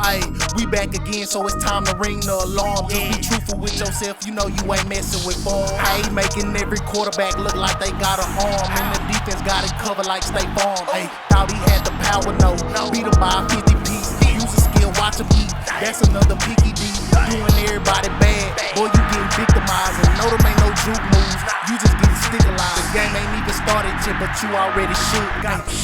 Ay, we back again, so it's time to ring the alarm. Just be truthful with yourself, you know you ain't messing with form. Ay, making every quarterback look like they got an arm, and the defense got it covered like State Farm. Ay, thought he had the power, no, beat him by a 50 piece. Use a skill, watch him eat. That's another picky D. Doing everybody bad, boy, you getting victimized. And no, them ain't no juke moves, you just getting stigmatized. The game ain't even started yet, but you already shook.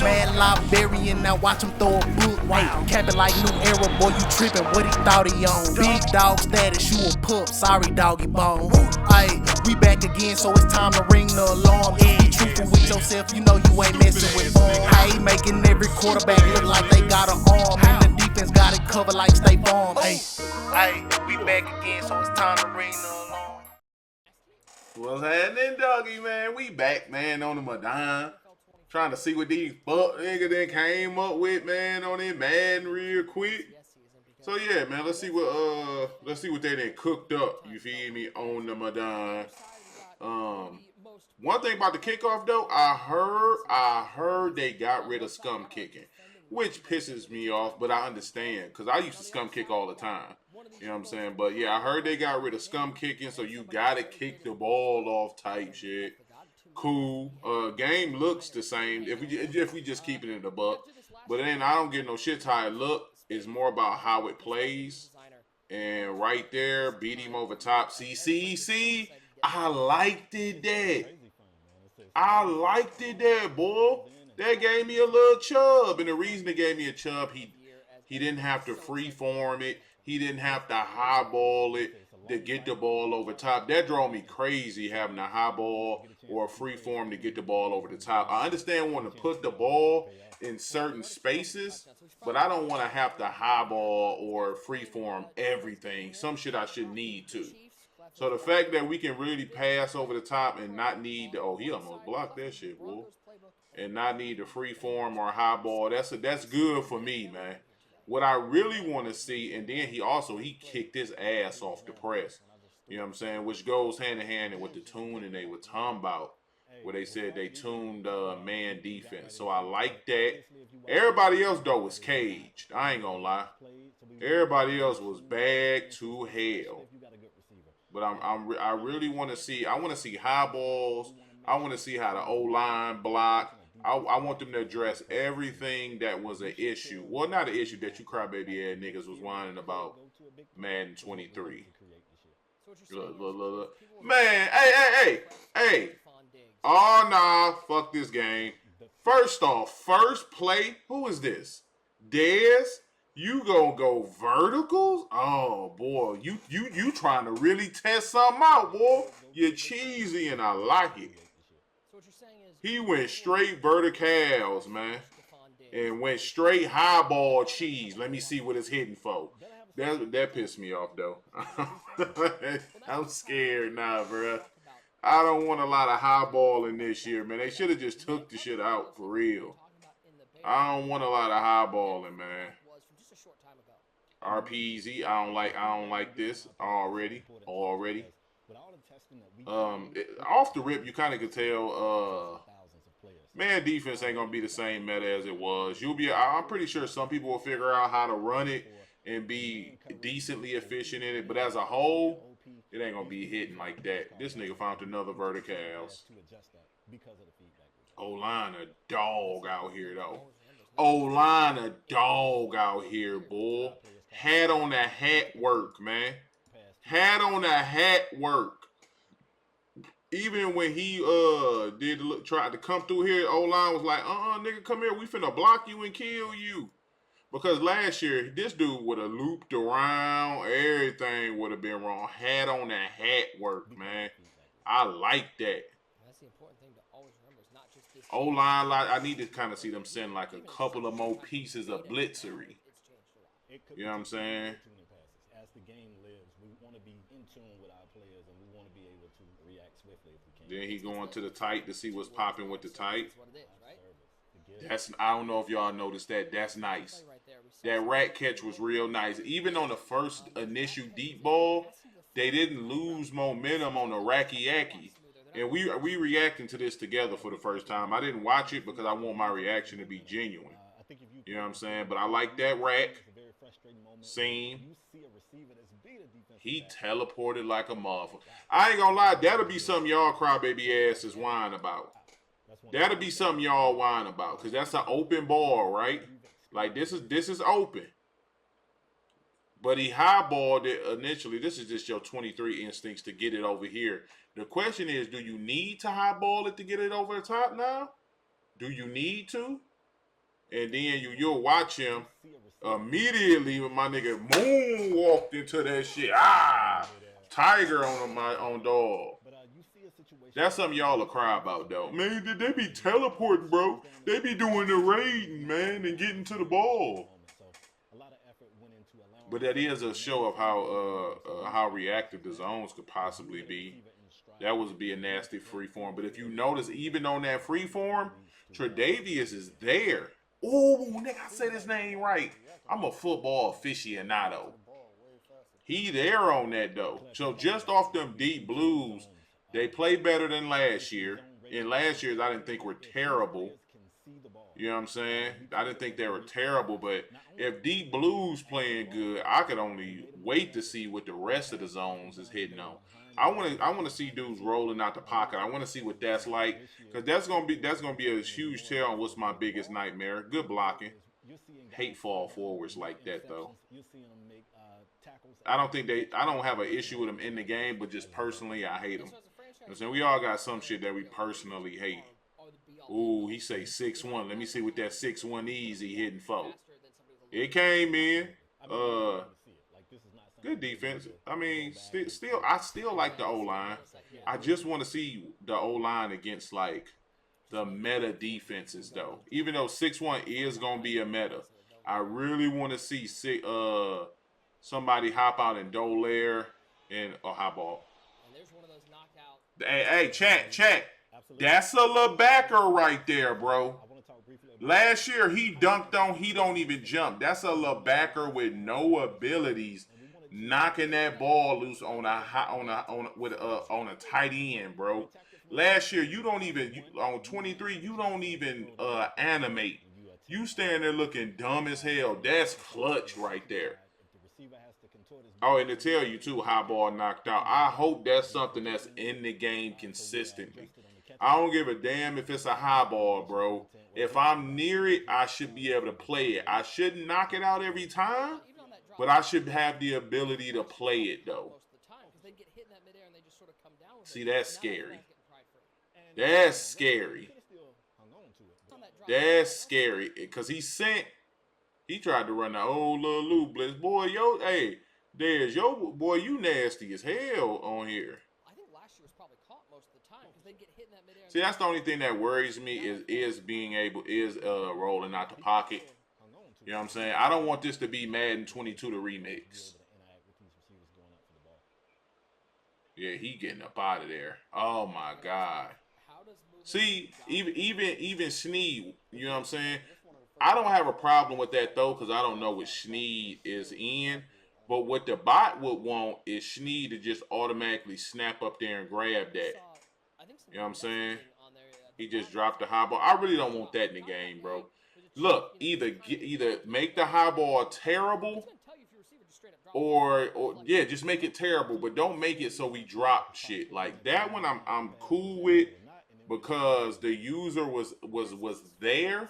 Mad librarian, now watch him throw a book. Hey, cap it like new era, boy, you trippin', what he thought he on. Big dog status, you a pup, sorry doggy bone. Ay, we back again, so it's time to ring the alarm. Just be truthful with yourself, you know you ain't messing with form. Ay, making every quarterback look like they got an arm, and the defense got it covered like State Farm. Ay, we back again, so it's time to ring the alarm. What's happening, doggy, man? We back, man, on the Madden. Trying to see what these fuck niggas then came up with, man, on their Madden real quick. So yeah, man, let's see what they done cooked up, you feel me, on the Madden. One thing about the kickoff though, I heard they got rid of scum kicking, which pisses me off, but I understand, because I used to scum kick all the time. You know what I'm saying? But yeah, I heard they got rid of scum kicking, so you gotta kick the ball off type shit. Cool. Game looks the same if we just keep it in the buck. But then I don't get no shit how it look. It's more about how it plays. And right there, beat him over top. See, I liked it that. I liked it that, boy. That gave me a little chub. And the reason it gave me a chub, he didn't have to freeform it. He didn't have to highball it to get the ball over top. That drove me crazy, having a high ball or a free form to get the ball over the top. I understand wanting to put the ball in certain spaces, but I don't want to have to high ball or free form everything. Some shit I shouldn't need to. So the fact that we can really pass over the top and not need to, oh, he almost blocked that shit, boy. And not need the free form or high ball, that's good for me, man. What I really want to see, and then he kicked his ass off the press. You know what I'm saying? Which goes hand in hand with the tuning they were talking about, where they said they tuned man defense. So I like that. Everybody else though was caged. I ain't gonna lie. Everybody else was bad to hell. But I really want to see. I want to see high balls. I want to see how the O-line block. I want them to address everything that was an issue. Well, not an issue that you crybaby ass niggas was whining about Madden 23. Look. Man, hey. Oh, nah, fuck this game. First off, first play, who is this? Dez? You gonna go verticals? Oh, boy, you trying to really test something out, boy. You're cheesy and I like it. He went straight verticals, man. And went straight highball cheese. Let me see what it's hitting for. That pissed me off, though. I'm scared now, bro. I don't want a lot of highballing this year, man. They should have just took the shit out for real. I don't want a lot of highballing, man. RPZ, I don't like this already. Off the rip, you kind of could tell. Man, defense ain't gonna be the same meta as it was. I'm pretty sure some people will figure out how to run it and be decently efficient in it, but as a whole, it ain't gonna be hitting like that. This nigga found another verticals. O-line a dog out here though. O-line a dog out here, boy. Hat on the hat work, man. Hat on the hat work. Even when he tried to come through here, O-line was like, nigga, come here. We finna block you and kill you. Because last year, this dude would have looped around. Everything would have been wrong. Hat on the hat work, man. I like that. O-line, I need to kind of see them send like a couple of more pieces of blitzery. You know what I'm saying? As the game lives, we want to be in tune with our players, and we want to be able to react swiftly if we can. Then he going to the tight to see what's popping with the tight. I don't know if y'all noticed that. That's nice. That rat catch was real nice. Even on the first initial deep ball, they didn't lose momentum on the racky-yacky. And we reacting to this together for the first time. I didn't watch it because I want my reaction to be genuine. think if You know what I'm saying? But I like that rack. it's a very frustrating moment. Seam. You see a receiver that's beat a defensive He back. teleported like a motherfucker. I ain't gonna lie, that'll be something y'all crybaby asses whine about. That's one That'll be something y'all whine about, cause that's an open ball, right? Like this is open. But he highballed it initially. This is just your 23 instincts to get it over here. The question is, do you need to highball it to get it over the top now? Do you need to? And then you'll watch him immediately when my nigga Moon walked into that shit. Tiger on dog. That's something y'all will cry about though. Man, did they be teleporting, bro? They be doing the raiding, man, and getting to the ball. But that is a show of how reactive the zones could possibly be. That would be a nasty free form. But if you notice, even on that free form, Tre'Davious is there. Ooh, nigga, I said his name right. I'm a football aficionado. He there on that though. So just off them deep blues, they play better than last year. In last year's, I didn't think were terrible. You know what I'm saying? I didn't think they were terrible, but if Deep Blues playing good, I could only wait to see what the rest of the zones is hitting on. I want to see dudes rolling out the pocket. I want to see what that's like, because that's gonna be a huge tell on what's my biggest nightmare. Good blocking. Hate fall forwards like that though. I don't have an issue with them in the game, but just personally, I hate them. So we all got some shit that we personally hate. Ooh, he say 6'1". Let me see what that 6'1" easy hitting for. It came in. Good defense. I mean, I still like the O-line. I just want to see the O-line against like the meta defenses though. Even though 6'1" is gonna be a meta, I really want to see somebody hop out and Dolaire and high ball. Hey, chat. That's a LeBacker right there, bro. Last year he dunked on. He don't even jump. That's a LeBacker with no abilities, knocking that ball loose on a tight end, bro. Last year you don't even on 23. You don't even animate. You stand there looking dumb as hell. That's clutch right there. Oh, and to tell you too, high ball knocked out. I hope that's something that's in the game consistently. I don't give a damn if it's a high ball, bro. If I'm near it, I should be able to play it. I shouldn't knock it out every time, but I should have the ability to play it, though. See, that's scary. That's scary. That's scary. Because he tried to run the old little loop blitz. Boy, hey, there's your boy, you nasty as hell on here. See, that's the only thing that worries me is rolling out the pocket. You know what I'm saying? I don't want this to be Madden 22 the remix. Yeah, he getting up out of there. Oh my God. See, even Sneed, you know what I'm saying? I don't have a problem with that though, because I don't know what Sneed is in. But what the bot would want is Sneed to just automatically snap up there and grab that. You know what I'm saying? He just dropped the high ball. I really don't want that in the game, bro. Look, either make the high ball terrible, or yeah, just make it terrible, but don't make it so we drop shit. Like that one, I'm cool with because the user was there.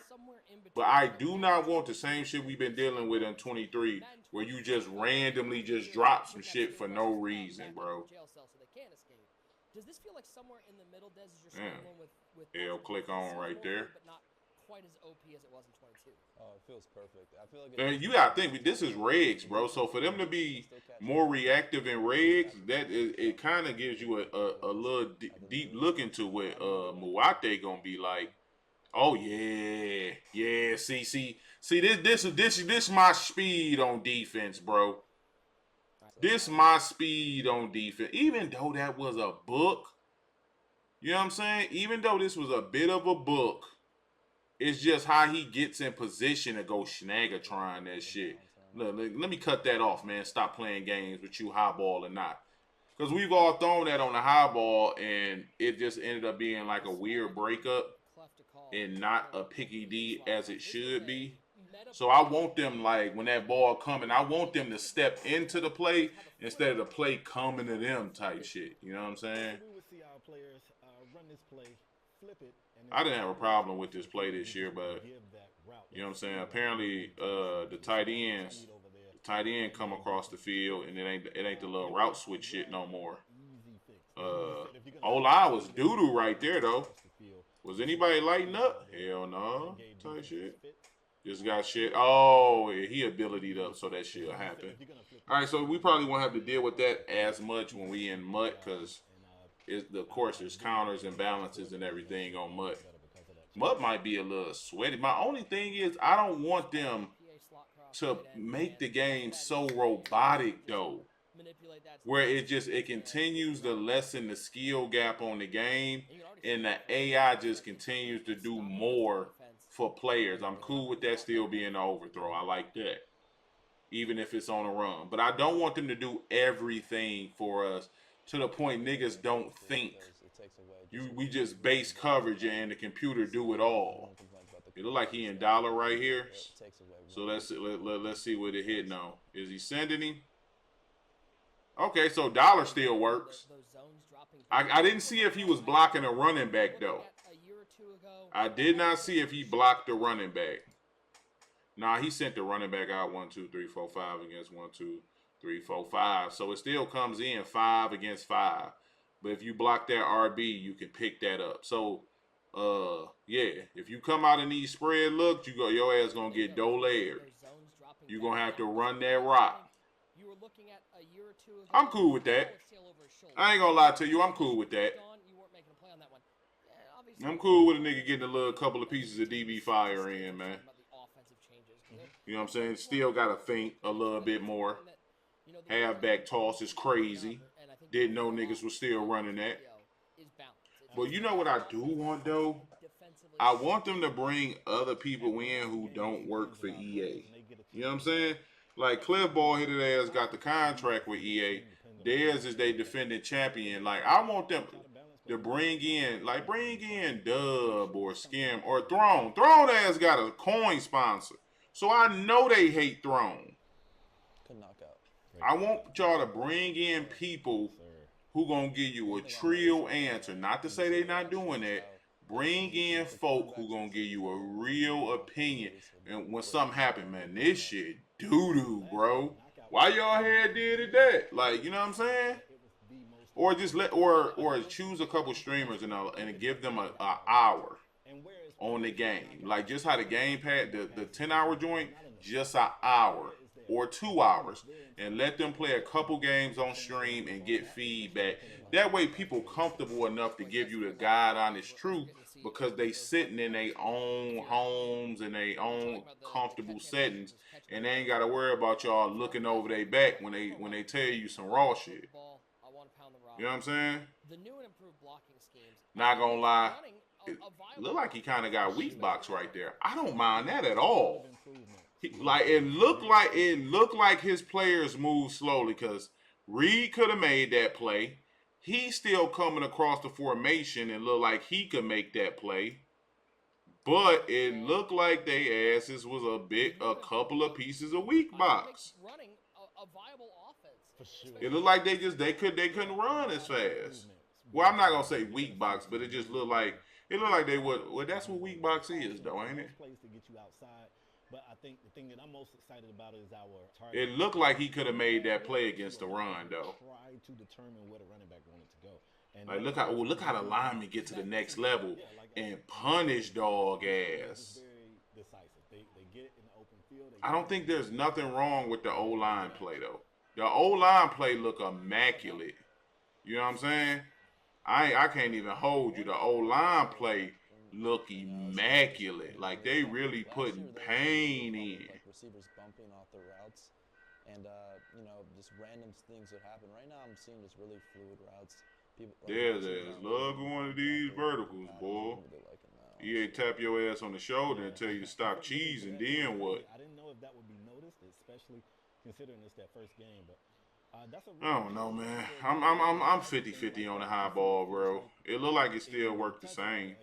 But I do not want the same shit we've been dealing with in 23, where you just randomly just drop some shit for no reason, bro. Does this feel like somewhere in the middle, Des, is your struggling with L click on right there. But not quite as OP as it was in 22. Oh, it feels perfect. I feel like and you gotta think this is regs, bro. So for them to be more reactive in regs, that it kind of gives you a little deep look into what Muate gonna be like. Oh yeah. See. This my speed on defense, bro. This my speed on defense. Even though that was a book, you know what I'm saying? Even though this was a bit of a book, it's just how he gets in position to go Schnagatron that shit. Look, let me cut that off, man. Stop playing games with you, high ball or not. Because we've all thrown that on the high ball, and it just ended up being like a weird breakup and not a picky D as it should be. So I want them, like, when that ball coming, I want them to step into the play instead of the play coming to them type shit. You know what I'm saying? We would see our players run this play, flip it, and I didn't have a problem with this play this year, but give that route. you know what I'm saying? Apparently, the tight end come across the field, and it ain't the little route switch shit no more. O-line was doo-doo right there, though. Was anybody lighting up? Hell no. Type shit. Just got shit. Oh, yeah, he abilitied up, so that shit'll happen. All right, so we probably won't have to deal with that as much when we in MUT, because of course there's counters and balances and everything on MUT. MUT might be a little sweaty. My only thing is I don't want them to make the game so robotic, though, where it continues to lessen the skill gap on the game, and the AI just continues to do more for players. I'm cool with that still being an overthrow. I like that, even if it's on a run. But I don't want them to do everything for us to the point niggas don't think. We just base coverage and the computer do it all. It look like he in dollar right here. So let's see what it hit now. Is he sending him? Okay, so dollar still works. I didn't see if he was blocking a running back, though. I did not see if he blocked the running back. Nah, he sent the running back out 1, 2, 3, 4, 5 against 1, 2, 3, 4, 5. So it still comes in 5 against 5. But if you block that RB, you can pick that up. So, yeah, if you come out in these spread looks, your ass gonna get dollared. You're gonna have to run that rock. I'm cool with that. I ain't gonna lie to you. I'm cool with that. I'm cool with a nigga getting a little couple of pieces of DB fire in, man. You know what I'm saying? Still got to think a little bit more. Halfback toss is crazy. Didn't know niggas was still running that. But you know what I do want, though? I want them to bring other people in who don't work for EA. You know what I'm saying? Like, Cliff Ballheaded ass got the contract with EA. Theirs is they defending champion. Like, I want them to bring in Dub or Skim or Throne. Throne ass got a coin sponsor. So I know they hate Throne. I want y'all to bring in people who gonna give you a trio answer. Not to say they not doing that. Bring in folk who gonna give you a real opinion. And when something happen, man, this shit doo-doo, bro. Why y'all had did it that? Like, you know what I'm saying? Or just or choose a couple streamers and give them an hour on the game. Like, just how the game pad, the 10-hour joint, just an hour or 2 hours. And let them play a couple games on stream and get feedback. That way people comfortable enough to give you the God honest truth, because they sitting in their own homes and their own comfortable settings, and they ain't got to worry about y'all looking over their back when they tell you some raw shit. You know what I'm saying? Not gonna lie, it look like he kind of got weak box right there. I don't mind that at all. It looked like his players moved slowly, because Reed could have made that play. He's still coming across the formation and looked like he could make that play. But it looked like they asses was a couple of pieces of weak box. It looked like they couldn't run as fast. Well, I'm not gonna say weak box, but it just looked like they would. Well, that's what weak box is, though, ain't it? But I think the thing that I'm most excited about is our target. It looked like he could have made that play against the run, though. Try to determine where the running back wanted to go. And like, look how the linemen get to the next level and punish dog ass. I don't think there's nothing wrong with the O-line play, though. The O-line play look immaculate. You know what I'm saying? I can't even hold you. The O-line play look immaculate. Like, they really putting pain in. Like receivers bumping off the routes, and just random things that happen. Right now, I'm seeing just really fluid routes. There's love going to these verticals, boy. EA tap your ass on the shoulder and tell you to stop cheesing. Then what? I didn't know if that would be noticed, especially considering it's that first game, but. I don't know, man. I'm 50-50 on the high ball, bro. It look like it still worked the same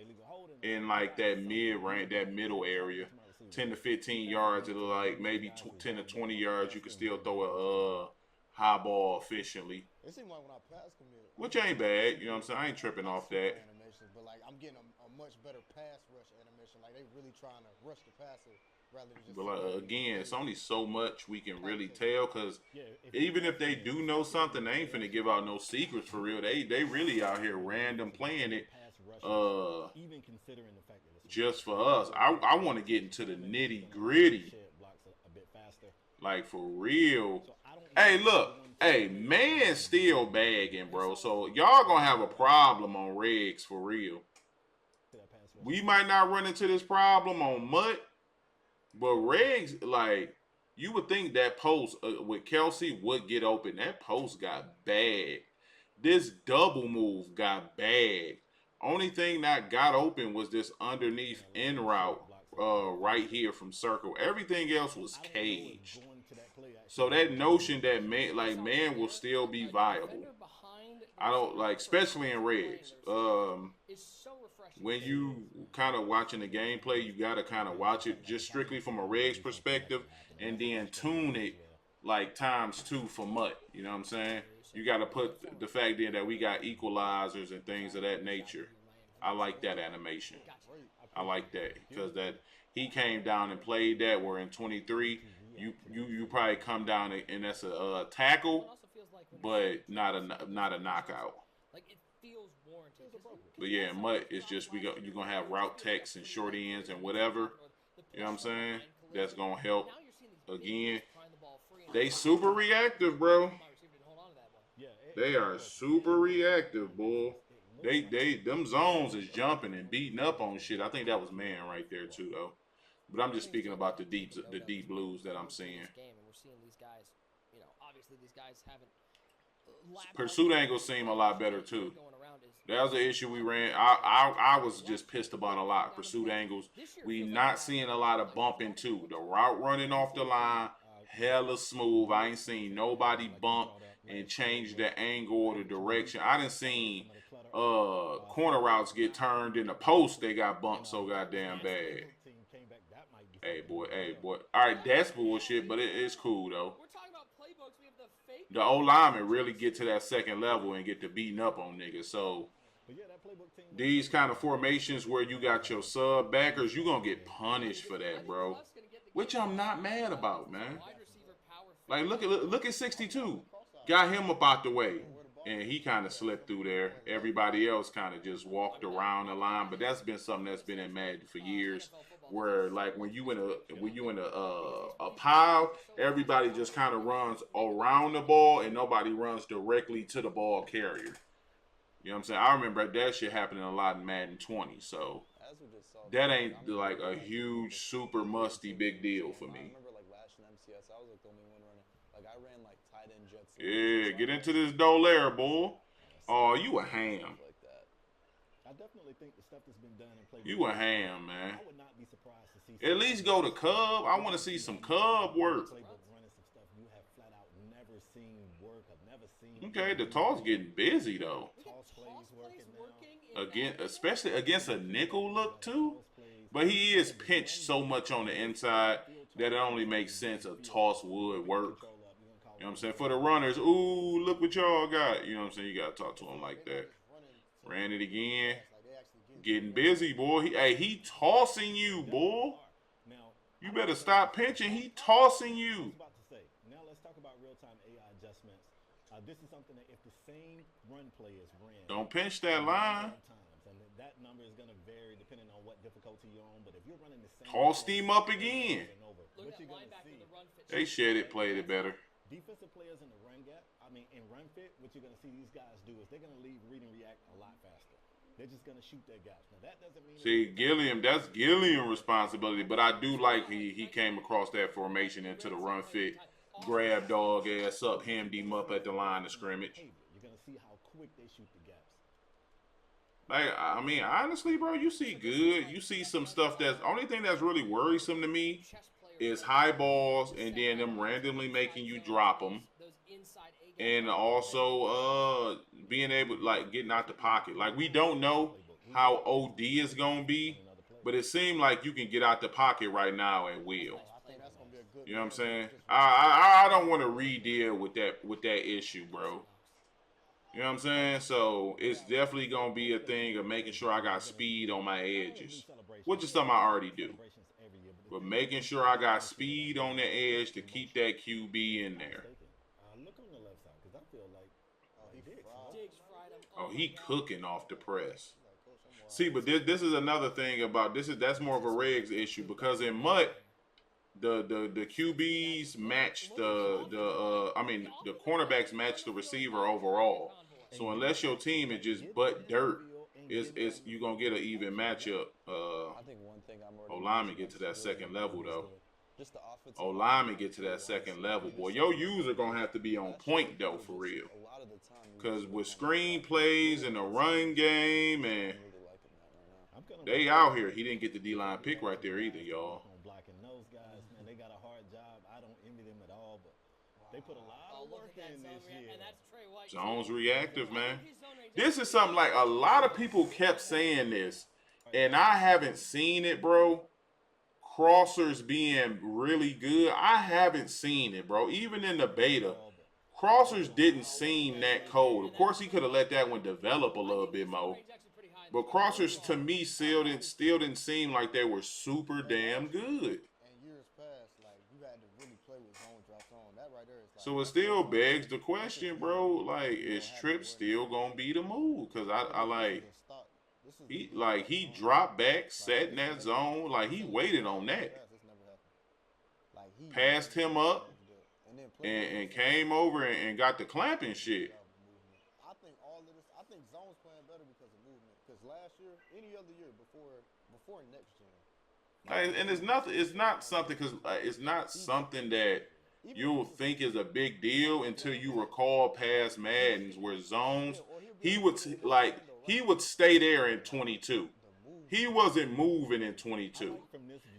in like that mid range, that middle area. 10 to 15 yards, it'll like maybe 10 to 20 yards. You can still throw a high ball efficiently, It seems like when I pass commit, which ain't bad. You know what I'm saying? I ain't tripping off that. animations, but like I'm getting a much better pass rush animation. Like they really trying to rush the passer rather than just. But like, again, it's only so much we can really tell, because Yeah, even if they do know something, they ain't finna give out no secrets for real. They really out here random playing it. pass rushers, even considering the fact that it's Just for us. I want to get into the nitty gritty, shed blocks a bit faster. like for real. So I don't Hey, look, hey, man, still bagging, bro. So y'all gonna have a problem on regs for real. We might not run into this problem on Mutt, but regs, like, you would think that post with Kelsey would get open. That post got bad. This double move got bad. Only thing that got open was this underneath in route right here from circle. Everything else was caged. So that notion that man will still be viable. I don't like, especially in regs. When you kind of watching the gameplay, you gotta kind of watch it just strictly from a regs perspective, and then tune it like ×2 for Mutt. You know what I'm saying? You got to put the fact in that we got equalizers and things of that nature. I like that animation. I like that because that he came down and played that. Where in 23, you probably come down and that's a tackle, but not a knockout. But yeah, Mutt is just you're gonna have route text and short ends and whatever. You know what I'm saying? That's gonna help. Again, they super reactive, bro. They are super reactive, boy. Them zones is jumping and beating up on shit. I think that was man right there too, though. But I'm just speaking about the deep blues that I'm seeing. Pursuit angles seem a lot better too. That was the issue we ran. I was just pissed about a lot. Pursuit angles. We not seeing a lot of bump into. The route running off the line, hella smooth. I ain't seen nobody bump and change the angle or the direction. I done seen corner routes get turned in the post. They got bumped so goddamn bad. Hey boy. All right, that's bullshit, but it's cool though. The O-linemen really get to that second level and get to beating up on niggas. So these kind of formations where you got your sub backers, you gonna get punished for that, bro. Which I'm not mad about, man. Like look at 62. Got him up out the way, and he kind of slipped through there. Everybody else kind of just walked around the line, but that's been something that's been in Madden for years. Where like when you in a pile, everybody just kind of runs around the ball and nobody runs directly to the ball carrier. You know what I'm saying? I remember that shit happening a lot in Madden 20. So that ain't like a huge, super musty big deal for me. I remember like last in MCS, I was like the only one running. Like I ran like tight end jets. Yeah, get into this Dolaire, boy. Oh, you a ham. I definitely think the stuff that's been done in play. You a ham, man. I would not be surprised to see. At least go to Cub. I want to see some Cub work. Running some stuff you have flat out never seen work. I've never seen. Okay, the toss getting busy though. Toss plays working now. Again, especially against a nickel look too. But he is pinched so much on the inside that it only makes sense a toss would work. You know what I'm saying? For the runners, ooh, look what y'all got. You know what I'm saying? You got to talk to him like that. Ran it again. Getting busy, boy. He tossing you, boy. You better stop pinching. He tossing you. Now let's talk about real-time AI adjustments. This is something that if the same run play is ran, Don't pinch that line. and that number is going to vary depending on what difficulty you're on. But if you're running the same, Tossed him up again. What you're going to see? They shed it, played it better. Defensive players in the run gap, in run fit, what you're going to see these guys do is they're going to leave read and react a lot faster. They're just going to shoot their gaps. Now, that doesn't mean... See, Gilliam, that's Gilliam's responsibility, but I do like he came across that formation into the run fit, grabbed dog ass up, hemmed him up at the line of scrimmage. You're going to see how quick they shoot the gaps. Like, honestly, bro, you see good. You see some stuff that's... Only thing that's really worrisome to me is high balls and then them randomly making you drop them. And also being able, like, getting out the pocket. Like, we don't know how OD is going to be. But it seemed like you can get out the pocket right now at will. I think that's gonna be a good. You know what I'm saying? I don't want to re-deal with that issue, bro. You know what I'm saying? So it's definitely gonna be a thing of making sure I got speed on my edges, which is something I already do. But making sure I got speed on the edge to keep that QB in there. Look on the left side because I feel like Oh, he cooking off the press. See, but this is another thing about that's more of a regs issue because in Mutt, the QBs match the cornerbacks match the receiver overall. So unless your team is just butt dirt, it's you gonna get an even matchup. I think one thing I'm already O-lineman get to that second level though. just the offensive O-lineman get to that second level, boy. Your user gonna have to be on point though for real. a lot of the time. Cause with screen plays and the run game and Really liking that right now. I'm gonna they out here. He didn't get the D-line pick right there either, y'all. on blocking those guys, man. They got a hard job. I don't envy them at all, but they put a lot of work in this year. Zone's reactive, man. This is something like a lot of people kept saying this, and I haven't seen it, bro. Crossers being really good. I haven't seen it, bro. Even in the beta, crossers didn't seem that cold. Of course, he could have let that one develop a little bit more. But crossers, to me, still didn't seem like they were super damn good. And years past, like you had to really play with zone drop zone. That right there is like. So it still begs the question, bro. Like, is Tripp still gonna be the move? Cause I like he dropped back, sat in that zone, like he waited on that, passed him up, and came over and got the clamping shit. I think all of this. I think zone's playing better because of movement. Because last year, any other year before next gen. And it's not something because it's not something that you'll think is a big deal until you recall past Maddens where zones he would stay there in 22. He wasn't moving in 22.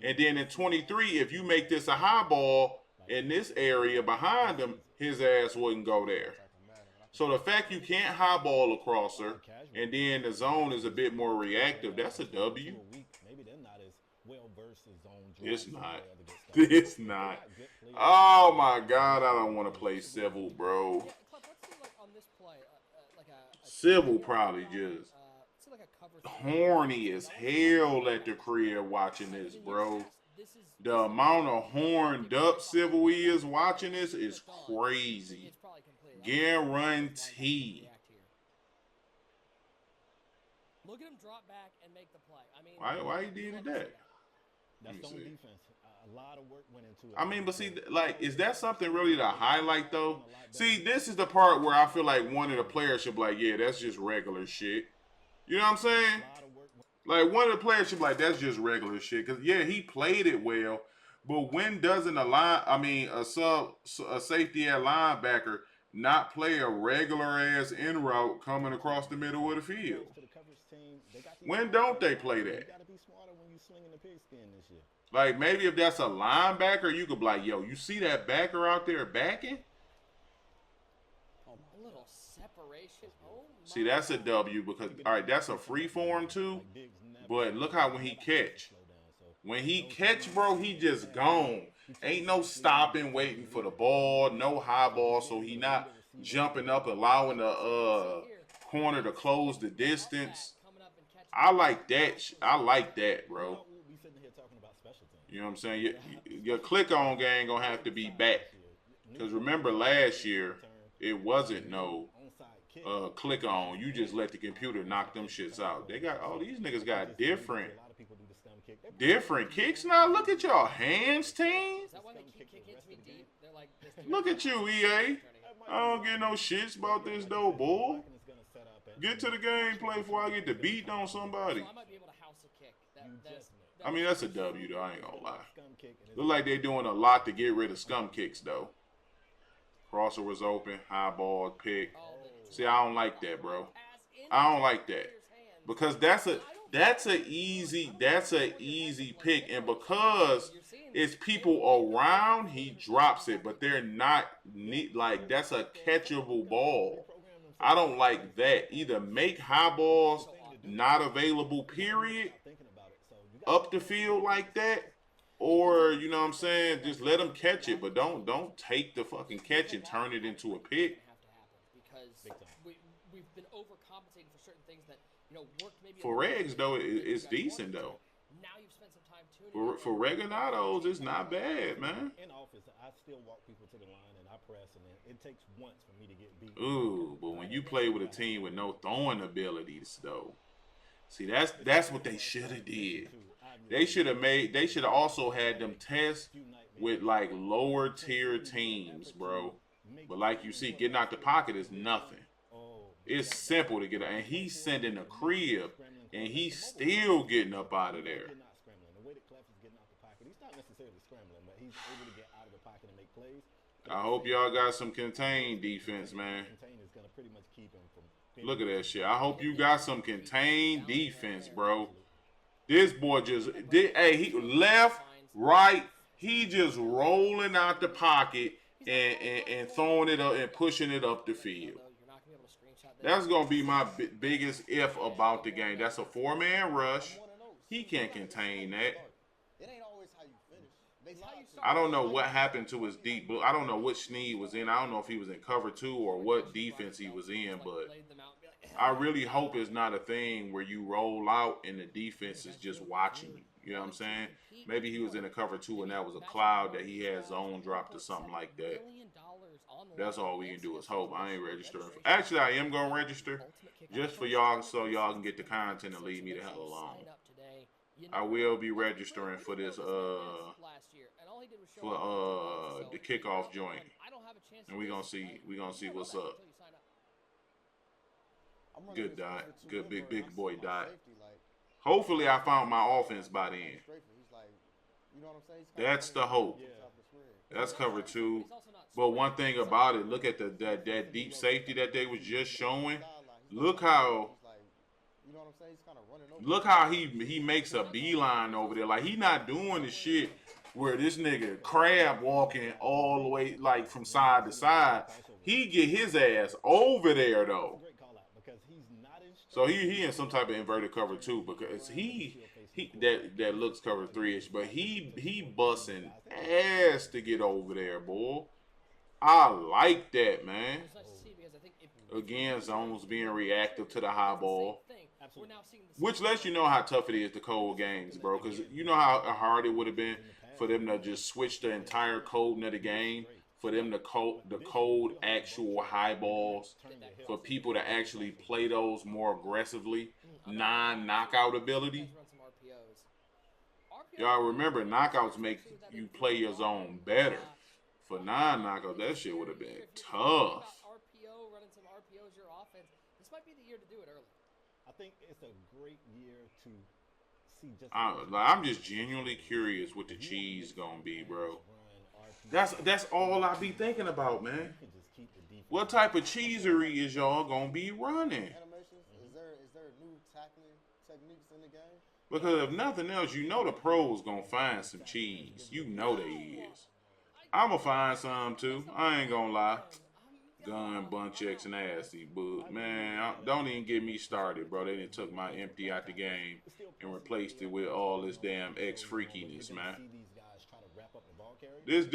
And then in 23, if you make this a high ball in this area behind him, his ass wouldn't go there. So the fact you can't high ball a crosser and then the zone is a bit more reactive, that's a W. Maybe they're not as well versed as zone. It's not. It's not. Oh my God, I don't want to play Civil, bro. Civil probably just horny as hell at the crib watching this, bro. The amount of horned up Civil is watching this is crazy. Guarantee. Look at him drop back and make the play. I mean, Why he did that? That's Let zone me see. defense. A lot of work went into it. I mean, but see, like, is that something really to highlight, though? See, this is the part where I feel like one of the players should be like, yeah, that's just regular shit. You know what I'm saying? Like, one of the players should be like, that's just regular shit. Because, yeah, he played it well. But when doesn't a safety at linebacker not play a regular-ass in route coming across the middle of the field? When don't they play that? You got to be smarter when you slinging the pigskin this year. Like, maybe if that's a linebacker, you could be like, yo, you see that backer out there backing? a little separation. Oh my. See, that's a W because, all right, that's a free form too. But look how when he catch. When he catch, bro, he just gone. Ain't no stopping, waiting for the ball, no high ball, so he not jumping up, allowing the corner to close the distance. I like that. I like that, bro. You know what I'm saying? Your click-on game gonna have to be back. Because remember last year, it wasn't no click-on. You just let the computer knock them shits out. They got, all these niggas got different kicks now. Look at y'all hands, team. Look at you, EA. I don't get no shits about this though, boy. Get to the gameplay before I get the beat on somebody. I mean, that's a W though, I ain't gonna lie. Look like they doing a lot to get rid of scum kicks though. Crosser was open, high ball, pick. See, I don't like that, bro. I don't like that. Because that's a easy pick, and because it's people around, he drops it, but they're not neat, like that's a catchable ball. I don't like that. Either make high balls not available, period, up the field like that. Or, you know what I'm saying, just let them catch it, but don't take the fucking catch and turn it into a pick. Because we've been overcompensating for certain things that worked maybe. For Regs though, it's decent though. Now you've spent some time tuning. For Reganados, it's not bad, man. In office, I still walk people to the line and I press, and it takes once for me to get beat. Ooh, but when you play with a team with no throwing abilities though, see that's what they should have did. They should have also had them test with like lower tier teams, bro. But like you see, getting out the pocket is nothing. It's simple to get out. And he's sending a crib, and he's still getting up out of there. The way that Clef is getting out the pocket, he's not necessarily scrambling, but he's able to get out of the pocket and make plays. I hope y'all got some contained defense, man. Look at that shit. I hope you got some contained defense, bro. This boy just did. Hey, he left, right. He just rolling out the pocket and throwing it up and pushing it up the field. That's gonna be my biggest if about the game. That's a 4-man rush. He can't contain that. It ain't always how you finish. I don't know what happened to his deep. I don't know what Snead was in. I don't know if he was in cover 2 or what defense he was in, but I really hope it's not a thing where you roll out and the defense is just watching you. You know what I'm saying? Maybe he was in a cover 2 and that was a cloud that he had zone dropped or something like that. That's all we can do is hope. I ain't registering. Actually, I am going to register just for y'all so y'all can get the content and leave me the hell alone. I will be registering for this the kickoff joint. And we're going to see what's up. Good dot. Good big boy dot. Hopefully I found my offense by then. That's the hope. That's cover 2. But one thing about it, look at that deep safety that they was just showing. Look how he makes a beeline over there. Like, he not doing the shit where this nigga crab walking all the way like from side to side. He get his ass over there though. So he in some type of inverted cover 2 because he that looks cover 3-ish, but he busting ass to get over there, boy. I like that, man. Again, zones being reactive to the high ball, which lets you know how tough it is to code games, bro. Because you know how hard it would have been for them to just switch the entire coding of the game, for them to code actual high balls, for people to actually play those more aggressively, non-knockout ability. Y'all remember, knockouts make you play your zone better. For non-knockouts, that shit would have been tough. RPO, running some RPOs, your offense. This might be the year to do it early. I think it's a great year to see just. I'm just genuinely curious what the cheese gonna be, bro. That's all I be thinking about, man. What type of cheesery is y'all gonna be running? Is there new tackling techniques in the game? Because if nothing else, you know the pros gonna find some cheese. You know they is. I'ma find some too. I ain't gonna lie. Gun bunch X nasty, but man, don't even get me started, bro. They done took my empty out the game and replaced it with all this damn X freakiness, man. This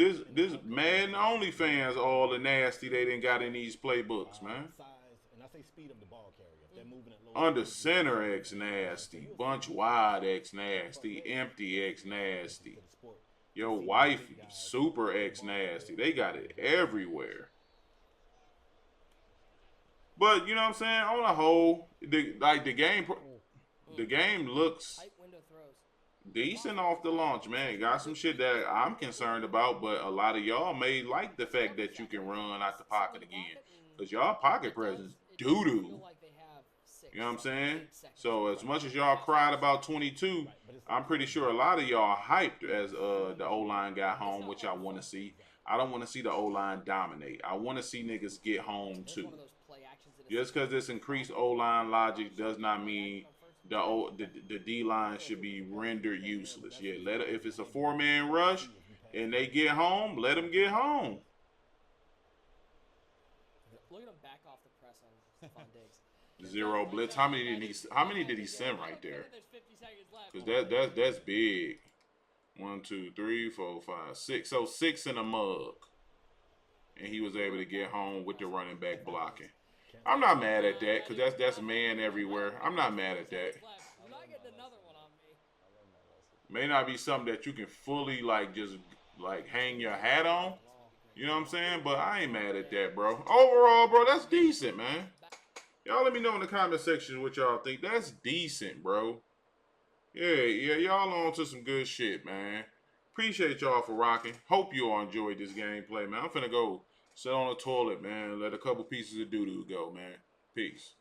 Madden OnlyFans all the nasty they done got in these playbooks, man. Under center X nasty, bunch wide X nasty, empty X nasty. Your wife super X nasty. They got it everywhere. But you know what I'm saying? On the whole, the game looks decent off the launch, man. Got some shit that I'm concerned about, but a lot of y'all may like the fact that you can run out the pocket again. Because y'all pocket presence doo-doo. You know what I'm saying? So as much as y'all cried about 22, I'm pretty sure a lot of y'all hyped as the O-line got home, which I want to see. I don't want to see the O-line dominate. I want to see niggas get home too. Just because this increased O-line logic does not mean the D-line should be rendered useless. Yeah, if it's a 4-man rush and they get home, let them get home. Look at him back off the press on Stephon Diggs. 0 blitz. How many did he send right there? Because that's big. 1, 2, 3, 4, 5, 6. So 6 in a mug. And he was able to get home with the running back blocking. I'm not mad at that because that's man everywhere. I'm not mad at that. May not be something that you can fully just hang your hat on. You know what I'm saying? But I ain't mad at that, bro. Overall, bro, that's decent, man. Y'all let me know in the comment section what y'all think. That's decent, bro. Yeah, y'all on to some good shit, man. Appreciate y'all for rocking. Hope you all enjoyed this gameplay, man. I'm finna go sit on the toilet, man. Let a couple pieces of doo-doo go, man. Peace.